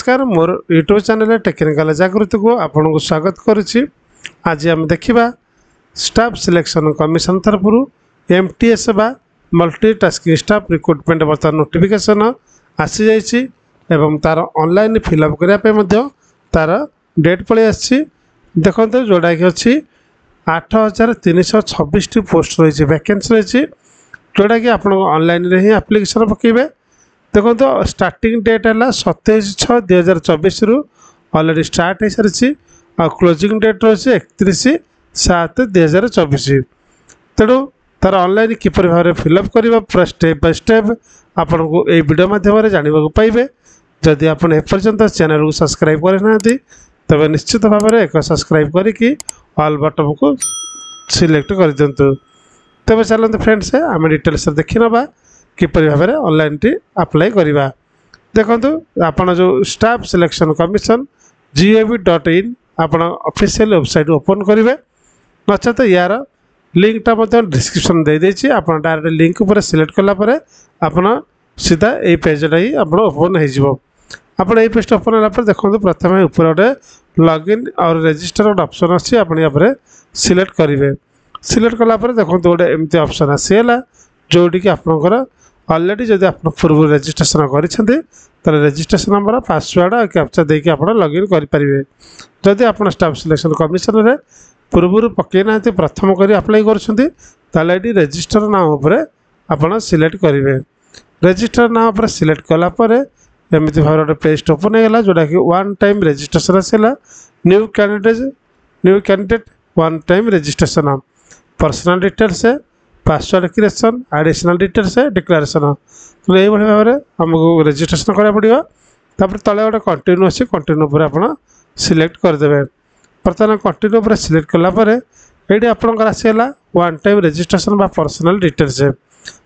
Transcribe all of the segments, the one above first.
नमस्कार मोर YouTube channel technical जागृति को आपको स्वागत करुच्ची। आज आम देखा स्टाफ सिलेक्शन कमिशन तरफ एमटीएस बा मल्टीटास्किंग स्टाफ रिक्रुटमेंट बर्तमान नोटिफिकेशन आसी जाइए एवं तार ऑनलाइन फिलअप करने तार डेट पलि आसी देखो जोड़ा कि अच्छी 8326 पोस्ट रही वैकेंसी रही जोड़ा कि आप ऑनलाइन रे ही एप्लिकेशन पकेबे। देखो तो स्टार्टिंग डेट है 27/6/2024 रु ऑलरेडी स्टार्ट हो सारी और क्लोजिंग डेट रही 31/7/2024। तेणु तार ऑनलाइन किपर भाव फिलअप करवा पूरा स्टेप बाय स्टेप आपन को ये वीडियो माध्यम जानवा पाइबे। जदि आप एपर्यंत चैनल को सब्सक्राइब करना तब निश्चित भाव में एक सब्सक्राइब करके ऑल बटन को सिलेक्ट कर दिंतु। तब चलते फ्रेंड्स आम डिटेल्स देखी ना किपर भाव में ऑनलाइन टी अप्लाई करवा। देखो आपन जो स्टाफ सिलेक्शन कमिशन gov.in आपन ऑफिशियल वेबसाइट ओपन करेंगे नचेत यार लिंकटा डिस्क्रिप्शन दे देछि आपन डायरेक्ट लिंक पर सिलेक्ट कलापर आपन सीधा यही पेजटा ही आप ओपन हो आपन ये पेज ओपन होगा देखो प्रथम ऊपर गोटे लॉगिन और रजिस्टर गोटे ऑप्शन अच्छी आपन यहाँ सिलेक्ट करेंगे। सिलेक्ट कलापर देखो गोटे एमती ऑप्शन आसीगला जोटी कि आपंकर ऑलरेडी जब आप पूर्व रजिस्ट्रेशन कर रजिस्ट्रेशन नंबर पासवर्ड और कैप्चा देके आप लॉगिन करेंगे। जदि आप स्टाफ सिलेक्शन कमिशन में पूर्व पकईना प्रथम कर अप्लाई कर रजिस्टर नाम उपर आप सिलेक्ट करेंगे। रजिस्टर नाम उपर सिलेक्ट कलापर एमती भाव गोटे पेज ओपन होगा जोटा कि वन टाइम रजिस्ट्रेशन आसला new candidate one time registration personal details password creation additional details declaration तो ये भाव में आमको रजिस्ट्रेशन करा पड़ो। तापर तले गोटे कंटिन्यू अच्छी कंटिन्यू पर आप सिलेक्ट करदे। बर्तमान कंटिन्यू पर सिलेक्ट कलापर ये आपंकर आसगला one time registration personal details.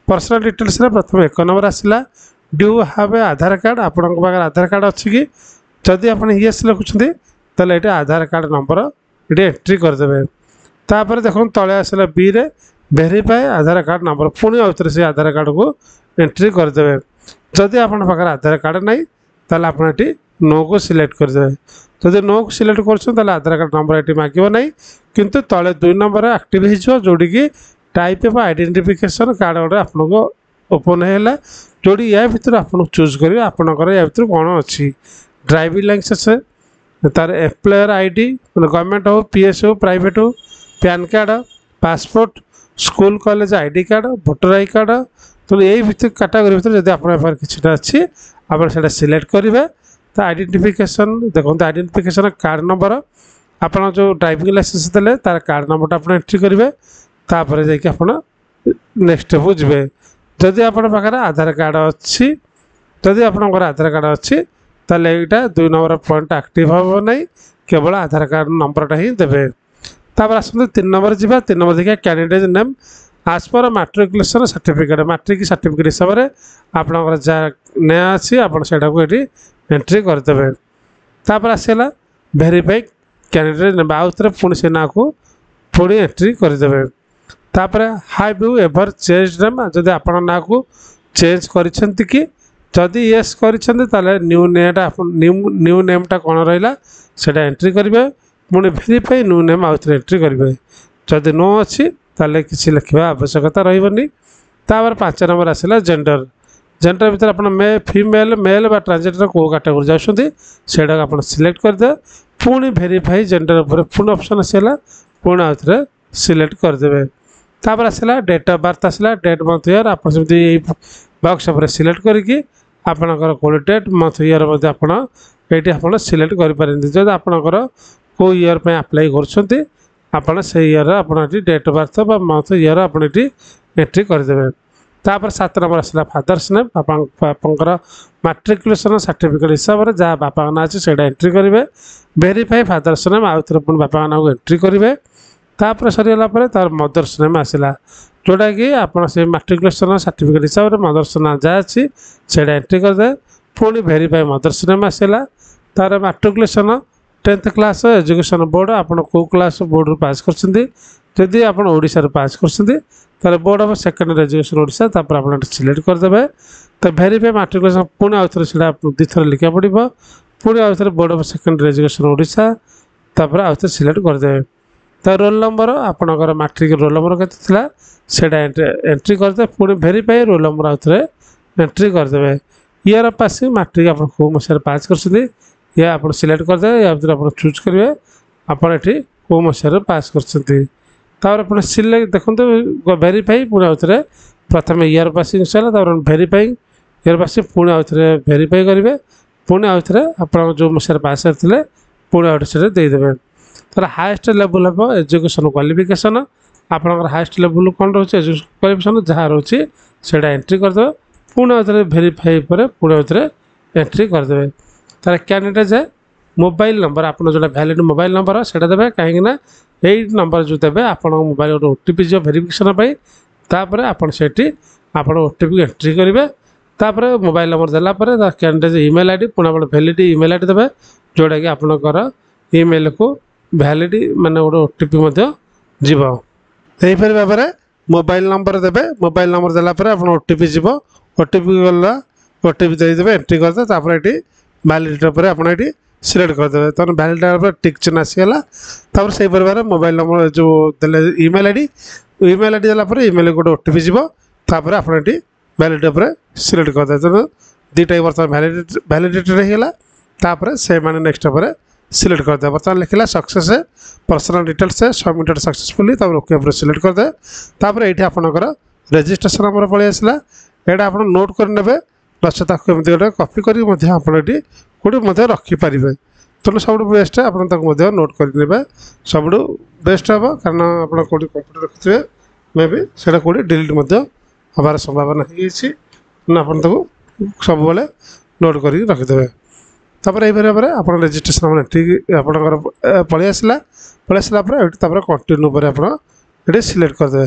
Personal details प्रथम एक नंबर आसला ड्यू हाव आधार कार्ड आपण आधार कार्ड अच्छी कि जदि आप येस लिखुं ताले ये आधार कार्ड नंबर ये एंट्री करदे। तापर देखो तले आसला बी रे वेरीफाई आधार कार्ड नंबर पुणी आउे से आधार कार्ड को एंट्री करदे। जदि आप आधार कार्ड ना ताल आप नो को सिलेक्ट करदे। जदि नो को सिलेक्ट कर आधार कार्ड नंबर ये मांग ना किंतु तले 2 नंबर एक्टिव हो जोड़ी कि टाइप ऑफ आइडेंटिफिकेशन कार्ड गोटे आपको ओपन है जोड़ी या भर आप चूज करेंगे आपंकर या भर कौन अच्छी ड्राइविंग लाइसेंस तार एम्प्लॉयर आईडी गवर्नमेंट हो पीएस हो प्राइवेट हो pan card passport school college ID card voter I card तो यही भर कैटेगरी भर जब आप किसी अच्छी आप सिलेक्ट करेंगे। तो आइडेंटिफिकेशन देखो आइडेंटिफिकेशन कार्ड नंबर आप जो ड्राइविंग लाइसेंस देते तार कार्ड नंबर आप एंट्री करेंगे। तापर जाकि आप नेक्स्ट स्टेप को जी जदि आप आधार कार्ड अच्छी जदि आप आधार कार्ड अच्छी ताले यहाँ 2 नंबर पॉइंट एक्टिव हो ना केवल आधार कार्ड नंबरटा ही देवे। तापर आसते 3 नंबर जी 3 नंबर देखिए कैंडिडेट नेम आज पर मैट्रिकुलेशन सर्टिफिकेट मैट्रिक सर्टिफिकेट हिसाब से आपंकर जहाँ नया अच्छी आपको ये एंट्री करदे। तापर आसला वेरीफाई कैंडिडेट नेम आउ थे पुणी से ना को पुणी एंट्री करदे। तापर have you ever change name जदि आप ना को चेंज करिसेंती कि जदि येस करिसेंती न्यू नेटा न्यू नेमटा कौन रहा से एंट्री करेंगे पुणी वेरीफाई न्यू नेम आउ थे एंट्री करेंगे। जदि नो अच्छी ताले किसी लिखा आवश्यकता रही। तापर 5 नंबर आसला जेंडर जेंडर भर आप फीमेल मेल बा ट्रांसजेंडर कौ कैटेगरी जाऊँगी से आप सिलेक्ट करदे। पुणी वेरीफाई जेंडर उपर पुणी ऑप्शन आसला पुणी आउ थे सिलेक्ट करदे। तापर आसला डेट ऑफ बर्थ आसला डेट मंथ ईयर आप बॉक्स पर सिलेक्ट करके आपणकर कौन डेट मंथ ईयर आप सिलेक्ट करें। जब आपणकर कौ ईयर पर अप्लाई कर से ईयर आप date of birth month year आप एंट्री करदे। तापर 7 नंबर आसला फादर्स नेम आपंकर मैट्रिकुलेशन सर्टिफिकेट हिसाब से जहाँ बापा ना अच्छे से एंट्री करेंगे। वेरीफाई फादर्स नेम आउ थे पुणी बापा ना को एंट्री करेंगे। तापर सरीगला तार मदर्स नेम आसला जोटा कि आप मैट्रिकुलेशन सर्टिफिकेट हिसाब से मदर्स ना जहाँ अच्छी से एंट्री करदे। पुणी वेरीफाई मदर्स नेम आसला तार matriculation 10th class education board आप क्लास बोर्ड पास करदी आप ओडिशा पास कर board of secondary education Odisha तापर आप सिलेक्ट करदे। तो वेरीफाई मैट्रिकुलेशन पुणी आउ थे 2 थर लिखा पड़ो पुणी आउ थे board of secondary education Odisha तापर आउ थे सिलेक्ट करदे तो रोल नंबर आपणकर मैट्रिक रोल नंबर केते सेटा एंट्री करदे पुणी वेरीफाई रोल नंबर आउ थे एंट्री करदे ईयर पासिंग मैट्रिक आप कौ मसीह पास कर या आप सिलेक्ट करदे या भितर आप चूज करेंगे आपड़ ये कौ मसीह पास कर सिलेक्ट देखो वेरीफाई पुणी आउ थे प्रथम year passing sir verify year passing पुणी आउ थे वेरीफाई करेंगे पुणी आउ थे आप जो मसीह पास करते पुणी आउट से देदेवे तर हाएस्ट लेवल हम एजुकेशन क्वालिफिकेशन आपंकर हाएस्ट लेवल कौन रोचे एजुकेशन क्वालिफिकेशन जहाँ रोचे से एंट्री करदे पुणी आउ थे वेरीफाई पर पुणी आउ थे एंट्री करदे तार कैंडिडेट जाए मोबाइल नंबर आप जो वैलिड मोबाइल नंबर से देवे कहीं यही नंबर जो देवे आप मोबाइल गोटे ओटीपी जो वेरिफिकेशन तापर आप ओटीपी एंट्री करेंगे तापर मोबाइल नंबर देलापर कैंडिडेट ईमेल आईडी पुणी आप वैलिड ईमेल आईडी देवे जोटा कि आपणकर ईमेल को वैलिड माने गोटे ओटीपी जीव यहीपरि भाव में मोबाइल नंबर देवे मोबाइल नंबर देलापर आप ओटीपी जीव ओटीपी गला ओटीपी देदेवे एंट्री करदे तापर ये वैलिडिटी पर आप सिलेक्ट करदे तो वैलिडिटी टिक चिन्ह आसीगला तापर से परिवार मोबाइल नंबर जो देले ईमेल आईडी देलापर ईमेल गोटे ओटीपी जीव तापर आप वैलिडिटी पर सिलेक्ट करदे तो दुईटा बर्तमान वैलिडिटी रहीगला तापर से माने नेक्स्ट पर सिलेक्ट करदे बर्तमान लिखला success personal details submitted successfully तापर ओके पर सिलेक्ट करदे तापर ये आपणकर रजिस्ट्रेशन नंबर पलि आसला एटा आप नोट करने नचेत कमी गोटे कॉपी कर कौटे रखिपारे तेणु सब बेस्ट आप नोट करेंगे सब बेस्ट हम कारण आप कौटे कंप्यूटर रखिथे मे भी से कौटे डिलीट हबार संभावना हो सब नोट कर रखिदे तापर यही भाव में आप रजिस्ट्रेशन एंट्री आपंकर पलि आसला कंटिन्यू पर आप सिलेक्ट करदे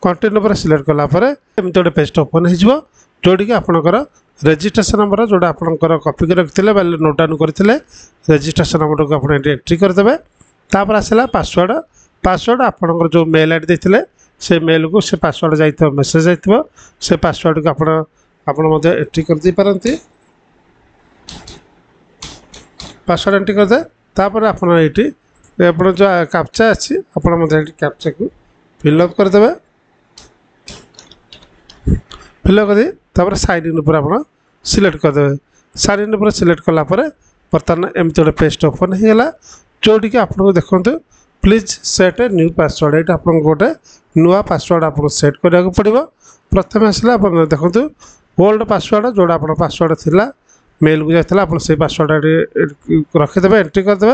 कंटिन्यू पर सिलेक्ट कलापर एमती गोटे पेज ओपन हो जोटी कि आपंकर रजिस्ट्रेशन नंबर जोटा आपंकर कॉपी कर रखते नोट डाउन करते रजिस्ट्रेशन नंबर को आप एंट्री करदे तापर आसला पासवर्ड पासवर्ड आपंकर जो मेल आईडी देते से मेल को से पासवर्ड जाइए मेसेज जाइए से पासवर्ड को आप एंट्री कर दे पारती पासवर्ड एंट्री करदे तापर आप जो कैप्चा अच्छी आप कैप्चा को फिलअप करदे फिलअप कर साइन इन पर आप सिलेक्ट करदे साइन इन पर सिलेक्ट कलापर बर्तमान एमती गोटे पेज ओपन होगा जोटी कि आपको देखो please set a new password ये आप गोटे नुआ पासवर्ड आप सेट करा पड़ो प्रथम आसला देखो ओल्ड पासवर्ड जोड़ा आप पासवर्ड थिला मेल को जाता आप पासवर्ड रखिदे एंट्री करदे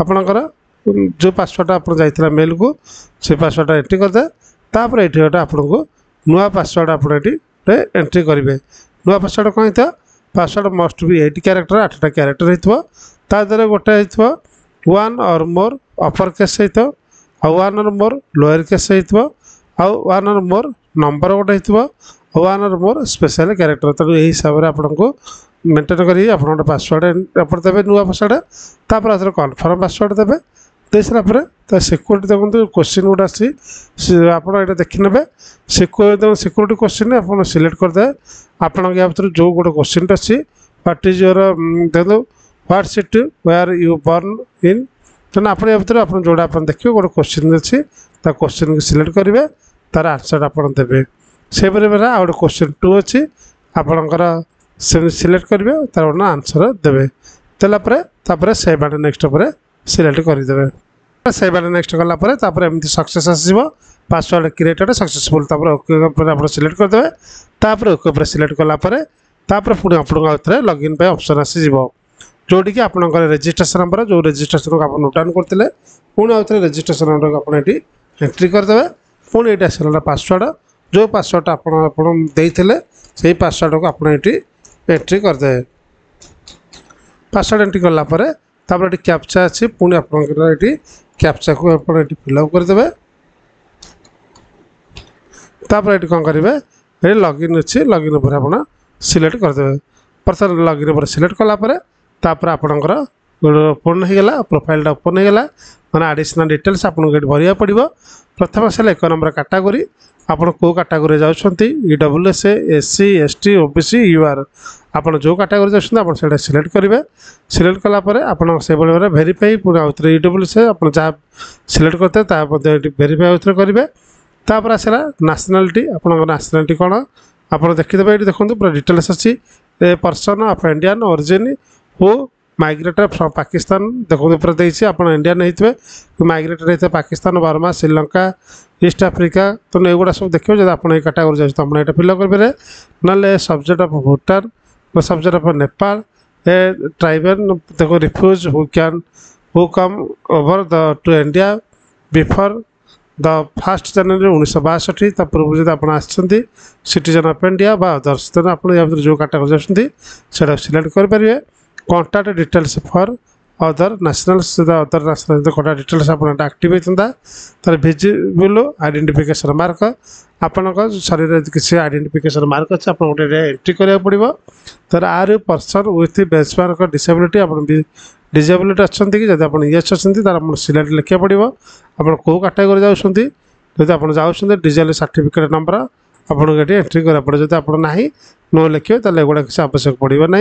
आपणकर जो पासवर्ड आप जाइए मेल को से पासवर्ड एंट्री करदे तापर ये गोटे आपको नुआ पासवर्ड आप एंट्री करेंगे नुआ पासवर्ड कौन होता पासवर्ड मस्ट भी 8 कैरेक्टर 8टा कैरेक्टर होता गोटे हो 1 और मोर अपर केस हो 1 और मोर लोअर केस हो 1 और मोर नंबर गोटे हो 1 और मोर स्पेशल कैरेक्टर तेणु यही हिसाब से आपको मेंटेन करी आप पासवर्ड आप देवे नुआ पासवर्ड तापर आगे कन्फर्म पासवर्ड देवे दे सारापर तो सिक्योरिटी देखो क्वेश्चन गोटे आसी आप देखने सिक्योरिटी क्वेश्चन आप सिलेक्ट करदे आप भर जो गोटे क्वेश्चन अच्छी व्हाट इज योर देखो what city where you born in तेना आप भर जोड़ा आप देखिए गोटे क्वेश्चन अच्छी क्वेश्चन को सिलेक्ट करेंगे तार आंसर आप देवे से आ गोटे क्वेश्चन 2 अच्छी आपणकर सिलेक्ट करेंगे तार गोटे आंसर देवे देलापर से नेक्स्ट पर सिलेक्ट करदे से नेक्स्ट गलापर एमती सक्सेस आसो पासवर्ड क्रिएटेड सक्सेसफुल ओके आप सिलेक्ट करदे तापर ओके पर सिलेक्ट कलापर पुणी आपको आउ थे लॉगिन पे ऑप्शन आसीज जोटी कि आपंकर रजिस्ट्रेशन नंबर जो रजिस्ट्रेशन को आप नोट डाउन करते पुणी आउ थे रजिस्ट्रेशन नंबर को आप एंट्री करदे पुणी ये आसला पासवर्ड जो पासवर्ड आपते से पासवर्ड को आप एंट्री करदे पासवर्ड एंट्री कलापर तापर कैप्चा अच्छी पुणी आपंकर ये कैप्चा को आप फिलअप करदे तापर ये कौन करेंगे ये लॉगिन अच्छी लॉगिन पर आप सिलेक्ट करदे बर्तमान लॉगिन पर सिलेक्ट कलापर तापर आपणकर ओपन होगा प्रोफाइल ओपन होगा मैंने एडिशनल डिटेल्स आपको ये भरिया पड़ो प्रथम आसला 1 नंबर कैटेगरी ଆପଣ କେଉଁ କାଟାଗୋରୀ ଯାଉଛନ୍ତି EWS SC ST OBC UR ଆପଣ ଯେଉଁ କାଟାଗୋରୀ ଯାଉଛନ୍ତି ଆପଣ ସେଇଟା ସିଲେକ୍ଟ କରିବେ। ସିଲେକ୍ଟ କଲା ପରେ ଆପଣ ସେଇଭଳି ଭାବରେ ଭେରିଫାଇ ପୁଣି ଆଉଥରେ EWS ଆପଣ ଯାହା ସିଲେକ୍ଟ କରିଥିବେ ତାହା ମଧ୍ୟ ଏଠି ଭେରିଫାଇ ଆଉଥରେ କରିବେ। ତାପରେ ଆସିଲା ନ୍ୟାସନାଲିଟି ଆପଣଙ୍କ ନ୍ୟାସନାଲିଟି କ'ଣ ଆପଣ ଦେଖିଦେବେ। ଏଠି ଦେଖନ୍ତୁ ପୁରା ଡିଟେଲ୍ସ ଅଛି। A person of Indian origin who migrated from Pakistan ଦେଖନ୍ତୁ ପୁରା ଦେଇଛି। ଆପଣ ଇଣ୍ଡିଆନ୍ ହେଇଥିବେ ମାଇଗ୍ରେଟେଡ୍ ହେଇଥିବେ Pakistan Burma Sri Lanka East Africa ତ ଏଗୁଡ଼ା ସବୁ ଦେଖିବେ। ଯଦି ଆପଣ ଏଇ କାଟାଗୋରୀ ଯାଉଛନ୍ତି ଆପଣ ଏଇଟା ଫିଲ୍ଅପ୍ କରିପାରିବେ। ନହେଲେ subject of Bhutan subject of Nepal a tribal देखो refugee who come over the to India before the 1 January 1962 ता पूर्व जब आप सिटीजन ऑफ इंडिया बा अदर्स तेना आप जो कैटेगरी जाती से सिलेक्ट करेंगे। Contact details for other nationals other national contact details आप एक्टिव होता तार विजिबल आइडेंटिफिकेशन मार्क आपण शरीर किसी आइडेंटिफिकेशन मार्क अच्छे आप गोटे एंट्री करा पड़ो। तर are person with benchmark disability आप डिजेबिलिटी अच्छा कि जब आप येस अच्छे तार आप सिलेक्ट लिखा पड़ो। आप कौ कैटेगरी जाऊँगी जब आप जाऊँ डिजेल सर्टिफिकेट नंबर आपको ये एंट्री करा पड़े। जब आप ना नो लिखे तो एगुड़ा किसी आवश्यक पड़ो ना।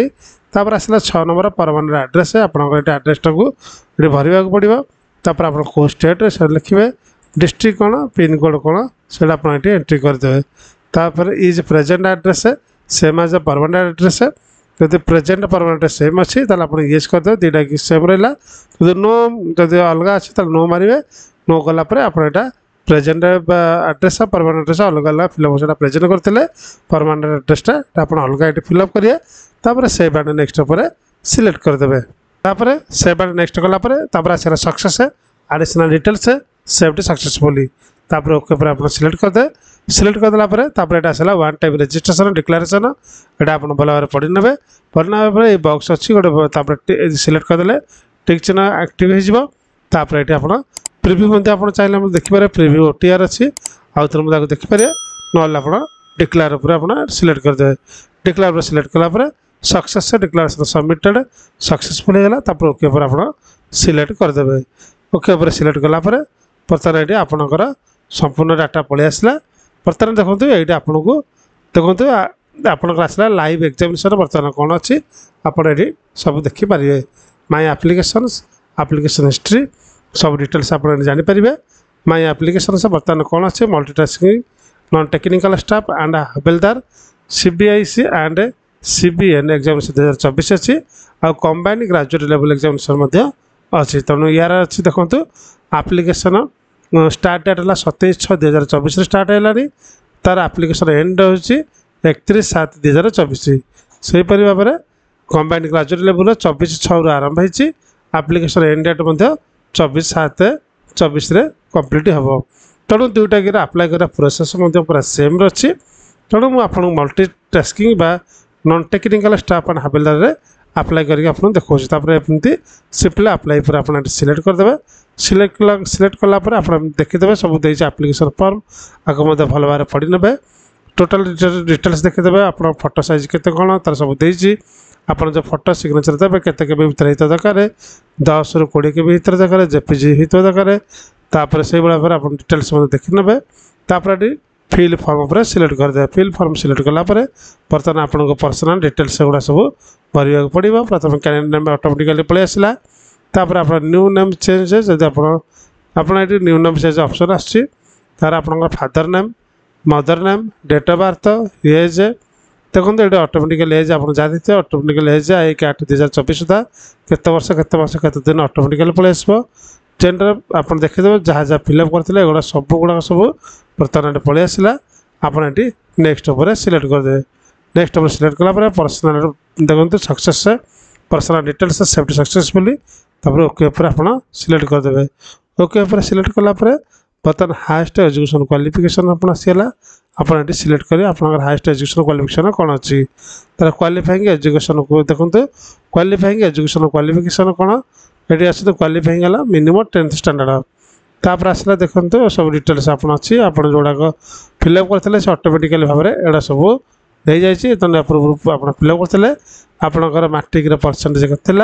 तापर आसला 6 नंबर परमानेंट एड्रेस आपंकर ये एड्रेसटा को ये भरवा पड़ो। तापर आप कौ स्टेट से लिखे डिस्ट्रिक्ट कौन पिनकोड कौन से ये एंट्री करदे। तापर is present address same as permanent address जब प्रेजेंट परमानेंट सेम अच्छी आप येस करदे दुईटा कि सेम रहा। नो जब अलग अच्छी तो नो मारे नो कलापर आप प्रेजेंट एड्रेस परमानेंट एड्रेस अलग अलग फिलअप से प्रेजेंट करते परमानेंट एड्रेसटा आप अलग ये फिलअप करेंगे। तापर सेव एंड नेक्स्ट पर सिलेक्ट करदे। तापर सेव एंड नेक्स्ट कलापर आसला success additional details saved successfully तापर ओके पर आप सिलेक्ट करदे। सिलेक्ट करदेला ये आसला वन टाइम रजिस्ट्रेशन डिक्लेरेशन ये आप भल भाव पढ़ी ने पढ़ी ना बक्स अच्छी गोटे सिलेक्ट करदे टिक चिन्ह एक्टिव होपर ये आप प्रिव्यू आप चाहिए देखिपारे प्रिव्यू OTR अच्छी आउ थे मुझे देखिपारे ना आप डिक्लेयर पर आप सिलेक्ट करदे। डिक्लेयर पर सिलेक्ट कलापर सक्सेस डिक्लेरेशन सबमिटेड सक्सेसफुल होगा ओके पर आप सिलेक्ट करदे। ओके पर सिलेक्ट कलापर बर्तमान ये आपणकर संपूर्ण डाटा पलि आसला। बर्तमान देखो ये आपको देखो आपंकर आसला लाइव एग्जामिनेशन बर्तमान कौन अच्छी आपड़ी सब देखिपारे। माय एप्लिकेशन हिस्ट्री सब डिटेल्स आप जानीपारे। माय एप्लिकेशन से बर्तमान कौन अच्छे multitasking non technical staff and हवेलदार CBIC एंड CBN एग्जामिनेशन 2024 अच्छी आ कंबाइंड ग्रेजुएट लेवल एग्जामिनेशन अच्छी। तेणु यार अच्छी देखो एप्लिकेशन स्टार्ट डेट है 27/6/2024 स्टार्ट है तार एप्लिकेशन एंड हो 31/7/2024 से भाव में कंबाइंड ग्रेजुएट लेवल 24/6 आरंभ होती एप्लिकेशन एंड डेट 24/7/24 कंप्लीट हम। तेणु दुईटा कि आप्लाय करा प्रोसेस पूरा सेम अच्छी। तेणु मुझे मल्टीटास्किंग बा नॉन टेक्निकल स्टाफ एंड हवेलदार आप्लाय करके देखा एमती सिंपली आप्लाय पर आप सिलेक्ट करदे। सिलेक्ट कलापर आप देखीदे सब देती एप्लिकेशन फॉर्म आगे भल भाव पढ़ी ने टोटाल डिटेल्स देखीदे आप फोटो साइज केते कौन तार सब देती आप जो फोटो सिग्नेचर देवे केते के भर दरकार 10 ରୁ 20 के भर दरकार JPG होता दरकार। तापर से भाव आप डिटेल्स देखी ने तापर फिल फॉर्म पर सिलेक्ट करदे। फिल फॉर्म सिलेक्ट कलापर बर्तमान आपको पर्सनल डिटेल्स गुड़ा सब भरवा पड़ो। प्रथम कैंडिडेट नेम ऑटोमेटिकली पलि आसला। तापर आप न्यू नेम चेंज जब आप न्यू नेम चेंज ऑप्शन आसची तार आपनकर father name mother name date of birth age देखो ये ऑटोमेटिकली एज आप जहाँ देखते ऑटोमेटिकली एज 1/8/2024 सुधा केते वर्ष केते मास केते दिन ऑटोमेटिकली पलि आसो। जेंडर आप देखीदे जहाँ जहाँ फिलअप करते एगुड़ा सब गुड़ा सब बर्तमान पलि आसला। आपड़ी नेक्स्ट पर सिलेक्ट करदे। नेक्स्ट पर सिलेक्ट कलापर पर्सनल देखो success personal details safety successfully okay पर आप सिलेक्ट करदे। ओके पर सिलेक्ट कलापर बर्तमान हाईएस्ट एजुकेशन क्वालिफिकेशन आप आसगला आप सिलेक्ट करेंगे आपंकर हाईएस्ट एजुकेशन क्वालिफिकेशन कौन अच्छी तार क्वालिफाइंग एजुकेशन को देखो क्वालिफाइंग एजुकेशन क्वालिफिकेशन कौन ये आस क्वालिफाइंग है मिनिमम 10th स्टैंडर्ड। तापर आसला देखो सब डिटेल्स आप अच्छी आप जोड़ाक फिलअप करते से ऑटोमेटिकली भाव में एटा सब हो जाए। आप फिलअप करते आपंकर मैट्रिक परसेंटेज के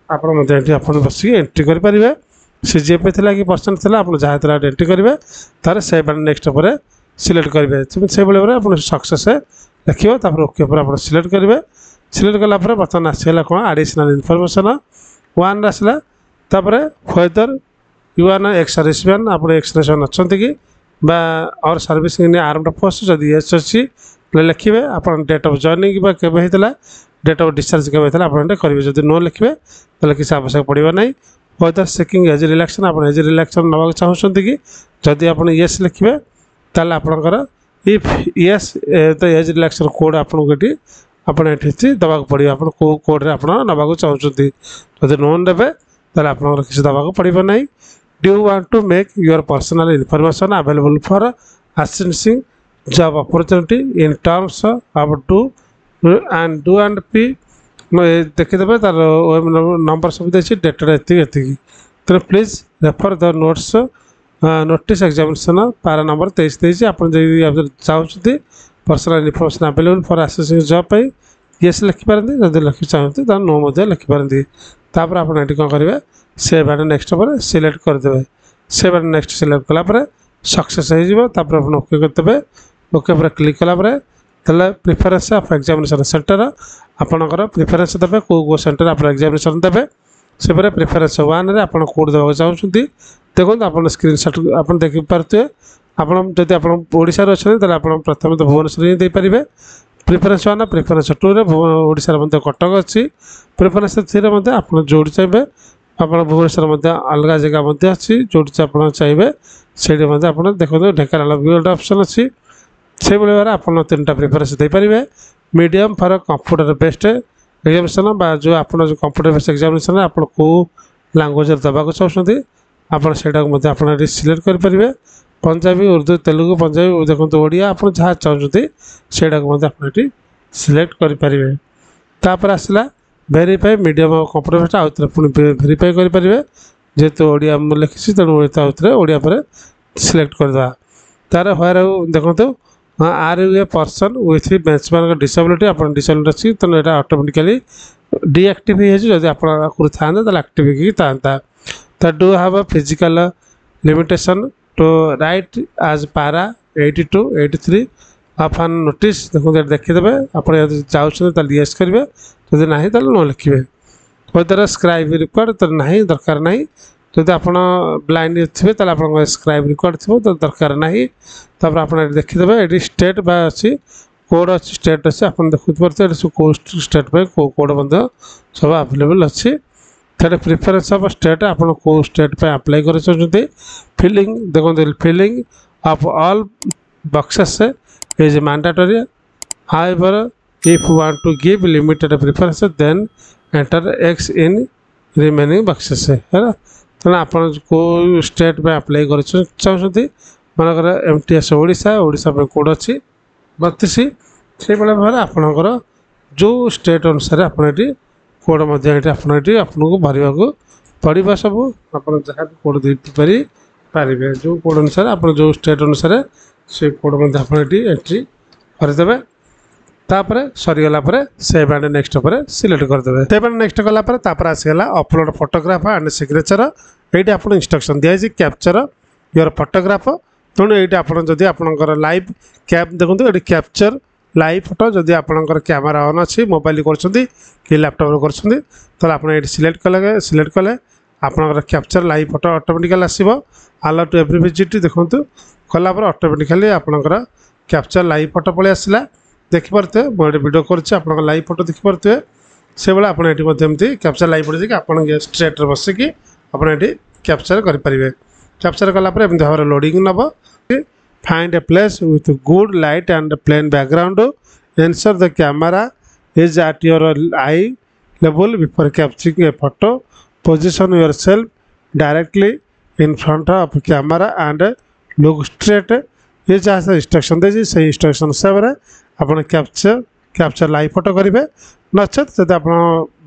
आप बस एंट्री करेंगे CGPA थी कि परसेंट थी आप जहाँ एंट्री करेंगे तार सेव एंड नेक्स्ट पर सिलेक्ट करेंगे से भाई आप सक्सेस लिखे ओके पर आप सिलेक्ट करेंगे सिलेक्ट कलापर बर्तमान आसगला कौन एडिशनल इनफॉरमेशन वन आसला whether you are ex serviceman आप एक्स सर्विसमैन अच्छा कि और सर्विस इन आर्म्ड फोर्स जदि एस अच्छी लिखे आप डेट ऑफ जॉइनिंग केवेला डेट ऑफ डिस्चार्ज केवेला आप करेंगे जब नो लिखे तो किसी आवश्यक पड़ो ना वेदर सेकिंग एज रिलैक्शन आप एज रिलैक्शन नाक चाहते कि जदि आप येस लिखे ताल आपणकर इफ येस तो एज रिलैक्शन कोड आपको ये आपड़ दवाक पड़ो आप कोड्रे आप नाक चाहते जब नोन देवे ताल आप किसी दवाक पड़ो ना do you want to make your personal information available for assessing job opportunity in terms of do and P देखीदे तार नंबर सब देखिए डेटा एति तो please refer the notes notice examination पारा नंबर 23 आप चाहते personal information available for assessing job पे येस लिखिपारती जब लिखि चाहते तो नो लिखिपारती तापर आप कौन करेंगे सेव एंड नेक्स्ट पर सिलेक्ट करदे सेव एंड नेक्स्ट सिलेक्ट कलापर सक्सेस होपर आप ओके करदे ओके पर क्लिक कलापर ताले प्रिफरेंस ऑफ एग्जामिनेशन सेंटर आपणकर प्रिफरेंस देवे कौ सेंटर आप एग्जामिनेशन देवे से प्रिफरेंस वन रे आप कोड देवा चाहते देखो आप स्क्रीनशॉट आप देखिपे आपड़ी ओडार अच्छे तो आप प्रथम तो भुवनेश्वर ही देपारे प्रिफरेंस वन प्रिफरेंस टू रे ओडार कटक अच्छी प्रिफरेंस थ्री में आप जो चाहिए आप भुवनेश्वर अलग जगह अच्छी जो आप चाहिए से देखो ढेंकानाल भी गोटे ऑप्शन अच्छी से भाई आप 3टा प्रिफरेंस देपारे medium for computer based examination जो आप कंप्यूटर बेस्ड एग्जामिनेशन आप लैंग्वेज देवाक चाहते आप सिलेक्ट करेंगे पंजाबी उर्दू तेलुगु पंजाबी देखो ओडिया आप जहाँ चाहते से सिलेक्ट करेंगे तापर आसला वेरीफाई मीडियम कंप्यूटर बेस्ड आउे पुणी वेरीफाई करेंगे जेहेतु ओडिया लिखी तेणु आउे ओडिया पर सिलेक्ट करदे तार हायर देखो are you a person with benchmark disability आप डिसेबिलिटी अच्छी तो यहाँ ऑटोमेटिकली डीएक्टिव जब आप था एक्टिव था तो do have a physical limitation to write as para 82 83 of N notice देखो देखीदे आप चाहते येस करेंगे जब ना तो नो लिखे वेदर स्क्राइब रिक्वायर्ड तो ना दरकार ना जब आप ब्लाइंड थे तो आप स्क्राइब रिक्वायर्ड थो तो दरकार ना तापर आप देखीदे ये स्टेट अच्छी कोड अच्छी स्टेट अच्छी आप देखते स्टेट कोड सब अवेलेबल अच्छी थे प्रिफरेंस ऑफ स्टेट आप स्टेट पे अप्लाई कर फिलिंग देखो filling of all boxes is mandatory however if you want to give limited preference then enter X in remaining boxes है ना तो आप स्टेट पे अप्लाई कर चाहते मनकर एमटीएस ओडिशा ओडिशा पे कोड अच्छी 32 से भाव आपणकर जो स्टेट अनुसार आप कोड आपको भरवा पड़ा सब आप जहाँ कोड दे पारे जो कोड अनुसार आप जो स्टेट अनुसार से कोड आप एंट्री करदे तापर सरीगला सेव एंड नेक्स्ट पर सिलेक्ट करदे सेव एंड नेक्स्ट कलापर आसगला अपलोड फोटोग्राफ एंड सिग्नेचर ये आप इंस्ट्रक्शन दिखाई कैप्चर योर फोटोग्राफ तेणु ये आपड़ी आपंकर लाइव कैप देखते ये कैप्चर लाइव फोटो जदि आपंकर कैमेरा ऑन अच्छी मोबाइल कर लैपटॉप कर आप सिलेक्ट कले आपंकर कैप्चर लाइव फोटो ऑटोमेटिकली आसो अलाउ टू एवरी विजिट देखूँ कलापर ऑटोमेटिकली आपंकर कैप्चर लाइव फोटो पलि आसला देखिपे मुझे वीडियो कर लाइव फोटो देखिपे से भाई आपमती कैप्चर लाइव फोटो देखिए आप स्ट्रेट बसिकी आपड़ी कैप्चर करेंगे कैप्चर कलापर एमती भाव लोडिंग नब find a place with good light and plain background ensure the camera is at your eye level before capturing a photo position yourself directly in front of camera and look straight ये जहाँ instruction दे से instruction हिसाब से आप capture live photo करेंगे नचेत जब आप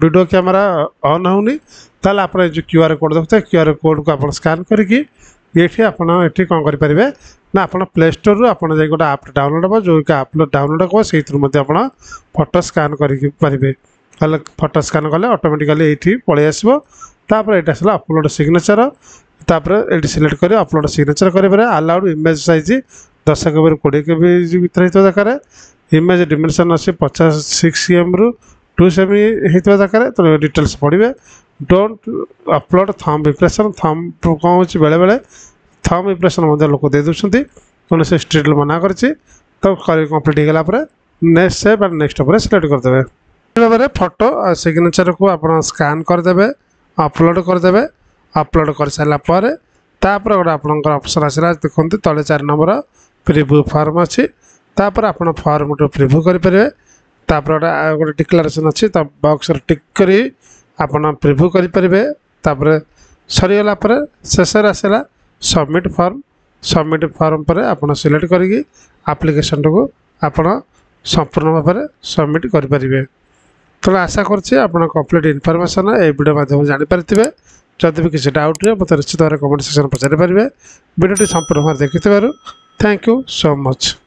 video camera on होनी ताल आप जो क्यूआर कोड देखते हैं क्यूआर कोड को आप स्कान करके ये आप कौन करेंगे ना आप प्ले स्टोर रू आप गोटे आप डाउनलोड हम जो आप डाउनलोड हम से आप फोटो स्कान करेंगे फोटो स्कान कले ऑटोमेटिकली ये पलि आसो तापर ये आसला अपलोड सिग्नेचर तापर ये सिलेक्ट कर अपलोड सिग्नेचर करेंगे अलाउड इमेज साइज 10 KB ରୁ 20 KB ଭିତରେ ହେଇଥିବା ଦରକାର। इमेज डिमेंशन अच्छे 56 cm रु 2 cm होता दरकार। तो डिटेल्स पढ़े। Don't upload thumb impression. Thumb कौन हो बेले बेले थंब इंप्रेशन लोक दे दूसरी कौन से स्ट्रीट मना कर कम्प्लीट होगा नेक्स्ट सेव एंड नेक्स्ट पर सिलेक्ट करदे। भाव में फोटो और सिग्नेचर को आप स्कान करदे अपलोड करदे। अपलोड कर सारापर तापर गोटे आपंकर ऑप्शन आसला देखते तले 4 नंबर प्रिव्यू फॉर्म अच्छी तापर आप फॉर्म टू प्रिव्यू करेंगे। तापर गोटे डिक्लेरेशन अच्छी बॉक्स टिक करी आपन प्रिव्यू करेंगे। तापर सरीगला शेष आसला सबमिट फॉर्म। सबमिट फॉर्म पर आप सिलेक्ट करी एप्लिकेशन को आप संपूर्ण भाव में सबमिट करेंगे। तो आशा करुँचे आप कंप्लीट इनफॉरमेशन ए वीडियो माध्यम जानीपारे। जदि भी किसी डाउट रहे मतलब निश्चित भाव कमेंट सेक्शन पचारि पारे। वीडियो संपूर्ण भाव देखि थैंक यू सो मच।